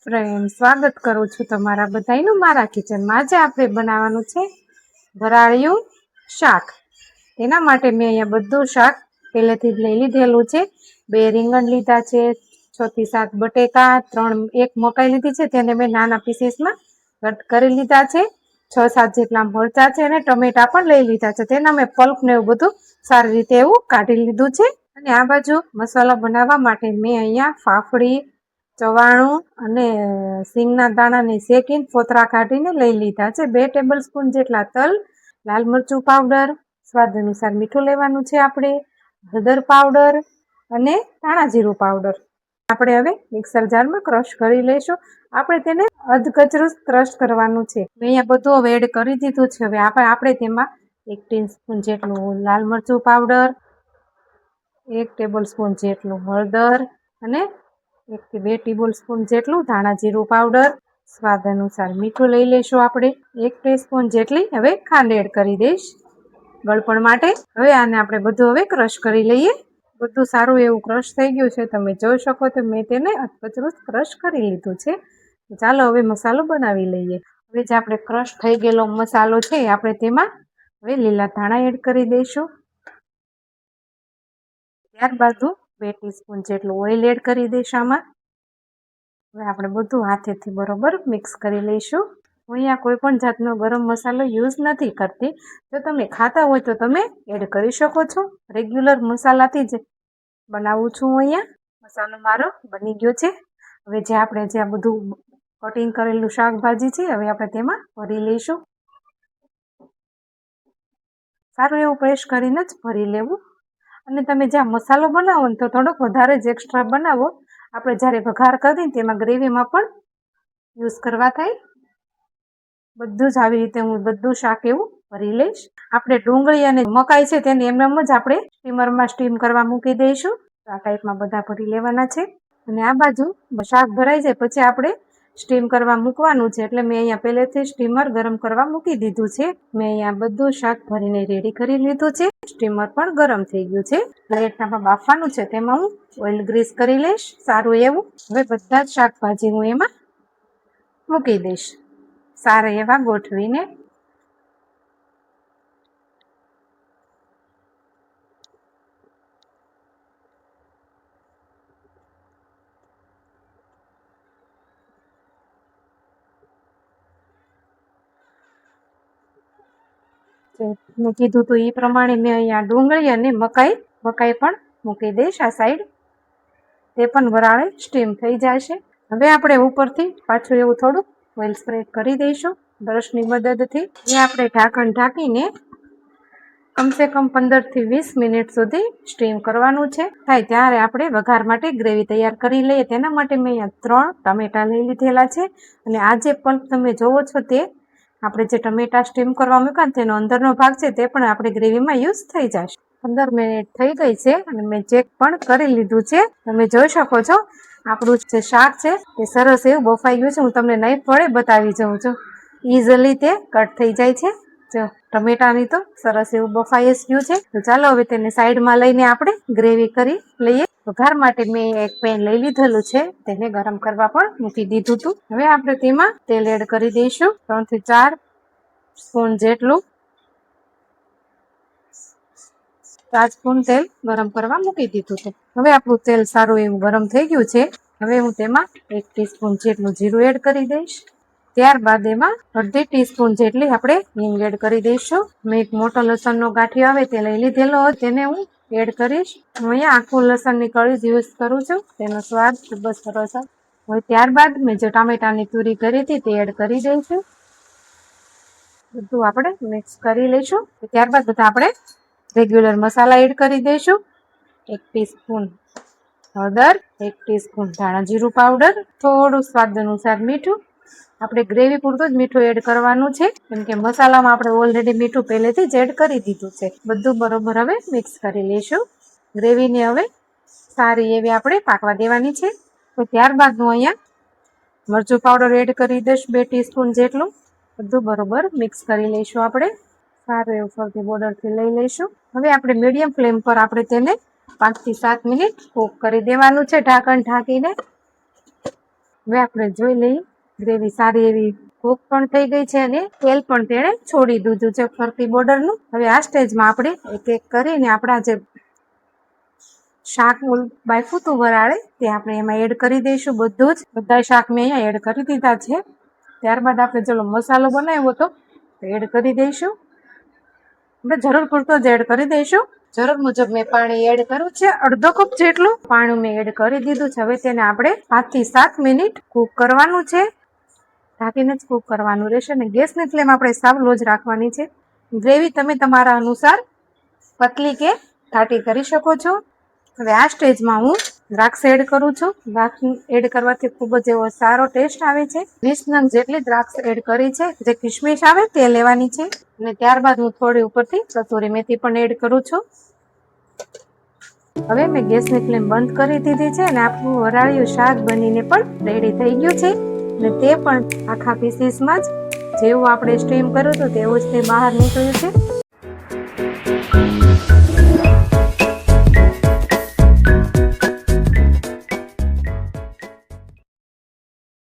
Friend, સ્વાગત કરું છું તમારા બધાનું મારા કિચનમાં। આજે આપણે બનાવવાનું છે ભરાળિયું શાક। તેના માટે મેં અહીંયા બધું શાક પહેલેથી જ લઈ લીધેલું છે। 2 રીંગણ લીધા છે, 6 થી 7 બટેકા, 1 મકાઈ લીધી છે, તેને મેં નાના પીસીસમાં કટ કરી લીધા છે। 6-7 જેટલા મરચા છે અને ટમેટા પણ લઈ લીધા છે, તેના મેં પલ્પ ને એવું બધું સારી રીતે એવું કાઢી લીધું છે। અને આ બાજુ મસાલા બનાવવા માટે મેં અહીંયા ફાફડી, ચવાણું અને સિંગના દાણાને શેકીને ફોતરા કાઢીને લઈ લીધા છે। 2 ટેબલ સ્પૂન જેટલા તલ, લાલ મરચું પાવડર, સ્વાદ અનુસાર મીઠું લેવાનું છે આપણે, હળદર પાવડર અને ધાણા જીરું પાવડર આપણે હવે મિક્સર જારમાં ક્રશ કરી લઈશું। આપણે તેને અધકચરું ક્રશ કરવાનું છે। મેં અહીંયા બધું હવે એડ કરી દીધું છે। હવે આપણે તેમાં 1 ટીસ્પૂન જેટલું લાલ મરચું પાવડર, 1 ટેબલ સ્પૂન જેટલું હળદર અને 1 થી 2 ટેબલ સ્પૂન જેટલું ધાણા જીરું પાવડર, સ્વાદ અનુસાર મીઠું લઈ લઈશું આપણે। 1 ટીસ્પૂન જેટલી હવે ખાંડ એડ કરી દઈશ ગળપણ માટે। હવે આને આપણે બધું હવે ક્રશ કરી લઈએ। બધું સારું એવું ક્રશ થઈ ગયું છે, તમે જોઈ શકો તો મેં તેને અધકચરું ક્રશ કરી લીધું છે। ચાલો હવે મસાલો બનાવી લઈએ। હવે જે આપણે ક્રશ થઈ ગયેલો મસાલો છે આપણે તેમાં હવે લીલા ધાણા એડ કરી દઈશું। ત્યારબાદ 2 ટીસ્પૂન જેટલું ઓઇલ એડ કરી દઈશું આમાં। હવે આપણે બધું હાથેથી બરોબર મિક્સ કરી લઈશું। હું અહીંયા કોઈ પણ જાતનો ગરમ મસાલો યુઝ નથી કરતી, જો તમે ખાતા હોય તો તમે એડ કરી શકો છો। રેગ્યુલર મસાલાથી જ બનાવું છું હું અહીંયા। મસાલો મારો બની ગયો છે। હવે જે આપણે આ બધું કટિંગ કરેલું શાકભાજી છે હવે આપણે તેમાં ભરી લઈશું। સારું એવું પ્રેસ કરીને જ ભરી લેવું। અને તમે જ્યાં મસાલો બનાવો ને તો થોડોક વધારે જ એક્સ્ટ્રા બનાવો, આપણે જ્યારે વઘાર કરીને તેમાં ગ્રેવીમાં પણ યુઝ કરવા થાય। બધું જ આવી રીતે હું બધું શાક એવું ભરી લઈશ। આપણે ડુંગળી અને મકાઈ છે તેને એમ જ આપણે સ્ટીમરમાં સ્ટીમ કરવા મૂકી દઈશું। આ ટાઈપમાં બધા ભરી લેવાના છે। અને આ બાજુ શાક ભરાઈ જાય પછી આપણે સ્ટીમ કરવા મૂકવાનું છે, એટલે મેં અહીંયા પહેલેથી સ્ટીમર ગરમ કરવા મૂકી દીધું છે। મેં અહીંયા બધું શાક ભરીને રેડી કરી લીધું છે। સ્ટીમર પણ ગરમ થઈ ગયું છે। પ્લેટમાં બાફવાનું છે તેમાં હું ઓઇલ ગ્રીસ કરી લઈશ સારું એવું। હવે બધા જ શાકભાજી હું એમાં મૂકી દઈશ સારા એવા ગોઠવીને। મેં કીધું તો એ પ્રમાણે મેં અહીંયા ડુંગળી અને મકાઈ પણ મૂકી દઈશ આ સાઈડ, તે પણ વરાળે સ્ટીમ થઈ જશે। હવે આપણે ઉપરથી પાછું એવું થોડુંક ઓઇલ સ્પ્રેડ કરી દઈશું બ્રશની મદદથી। જે આપણે ઢાંકણ ઢાંકીને કમસે કમ 15 થી 20 મિનિટ સુધી સ્ટીમ કરવાનું છે। થાય ત્યારે આપણે વઘાર માટે ગ્રેવી તૈયાર કરી લઈએ। તેના માટે મેં અહીંયા 3 ટમેટા લઈ લીધેલા છે। અને આ જે પલ્પ તમે જોવો છો તે આપણે જે ટમેટા સ્ટીમ કરવા મૂક્યા ને તેનો અંદરનો ભાગ છે તે પણ આપણે ગ્રેવીમાં યુઝ થઈ જશે। 15 મિનિટ થઈ ગઈ છે અને મેં ચેક પણ કરી લીધું છે। તમે જોઈ શકો છો આપણું જે શાક છે તે સરસ એવું બફાઈ ગયું છે। હું તમને નહીં પડે બતાવી જાઉં છું, ઇઝીલી તે કટ થઈ જાય છે। જો ટમેટાની તો સરસ એવું બફાઈ જ ગયું છે। તો ચાલો હવે તેને સાઈડમાં લઈને આપણે ગ્રેવી કરી લઈએ। વઘાર માટે મેં એક પેન લઈ લીધેલું છે, તેને ગરમ કરવા પણ મૂકી દીધું હતું। હવે આપણે તેમાં તેલ એડ કરી દઈશું 3 થી 4 સ્પૂન જેટલું। 4 સ્પૂન તેલ ગરમ કરવા મૂકી દીધું છે। હવે આપણું તેલ સારું એવું ગરમ થઈ ગયું છે। હવે હું તેમાં 1 ટીસ્પૂન જેટલું જીરું એડ કરી દઈશ। ત્યારબાદ એમાં અડધી ટીસ્પૂન જેટલી આપણે હિંગ એડ કરી દઈશું। મેં એક મોટો લસણનો ગાંઠિયો આવે તે લઈ લીધેલો તેને હું એડ કરીશ। હું અહીંયા આખું લસણની કળી જ યુઝ કરું છું, તેનો સ્વાદ ખૂબ જ સરસ આવે। હવે ત્યારબાદ મેં જે ટામેટાની પ્યુરી કરી હતી તે એડ કરી દઈશું। બધું આપણે મિક્સ કરી લઈશું। ત્યારબાદ બધા આપણે રેગ્યુલર મસાલા એડ કરી દઈશું। 1 ટીસ્પૂન હળદર, 1 ટીસ્પૂન ધાણા જીરું પાવડર, થોડું સ્વાદ અનુસાર મીઠું। આપણે ગ્રેવી પૂરતું જ મીઠું એડ કરવાનું છે, કેમ કે મસાલામાં આપણે ઓલરેડી મીઠું પહેલેથી જ એડ કરી દીધું છે। બધું બરોબર હવે મિક્સ કરી લઈશું। ગ્રેવીને હવે સારી એવી આપણે પાકવા દેવાની છે। તો ત્યારબાદ હું અહીંયા મરચું પાવડર એડ કરી દઈશ 2 ટીસ્પૂન જેટલું। બધું બરોબર મિક્સ કરી લઈશું આપણે સારું એવું ફરતી બોર્ડરથી લઈ લઈશું। હવે આપણે મીડિયમ ફ્લેમ પર આપણે તેને 5 થી 7 મિનિટ કૂક કરી દેવાનું છે ઢાંકણ ઢાંકીને। હવે આપણે જોઈ લઈએ ગ્રેવી સારી એવી કૂક પણ થઈ ગઈ છે અને તેલ પણ તેણે છોડી દીધું છે ફરતી બોર્ડરનું. હવે આ સ્ટેજમાં આપણે એક એક કરીને આપણા જે શાક બાફું હતું વરાળે તે આપણે એમાં એડ કરી દઈશું. બધું જ બધા શાક મેં અહીંયા એડ કરી દીધા છે. ત્યારબાદ આપણે ચલો મસાલો બનાવ્યો હતો તો એડ કરી દઈશું. આપણે જરૂર પૂરતો જ એડ કરી દઈશું. જરૂર મુજબ મેં પાણી એડ કર્યું છે, અડધો કપ જેટલું પાણી મેં એડ કરી દીધું છે. હવે તેને આપણે 5 થી 7 મિનિટ કૂક કરવાનું છે. ઢાંકીને જ કૂક કરવાનું રહેશે અને ગેસની ફ્લેમ આપણે સાવ લો જ રાખવાની છે. ગ્રેવી તમે તમારા અનુસાર પતલી કે ઘાટી કરી શકો છો. હવે આ સ્ટેજમાં હું દ્રાક્ષ એડ કરું છું. દ્રાક્ષ એડ કરવાથી ખૂબ જ એવો સારો ટેસ્ટ આવે છે. 20 નંગ જેટલી દ્રાક્ષ એડ કરી છે. જે કિશમિશ આવે તે લેવાની છે અને ત્યારબાદ હું થોડી ઉપરથી કસૂરી મેથી પણ એડ કરું છું. હવે મેં ગેસની ફ્લેમ બંધ કરી દીધી છે અને આપણું વરાળિયું શાક બનીને પણ રેડી થઈ ગયું છે અને તે પણ આખા પીસીસમાં જ જેવું આપણે સ્ટીમ કર્યું હતું તેવું જ તે બહાર નીકળ્યું છે.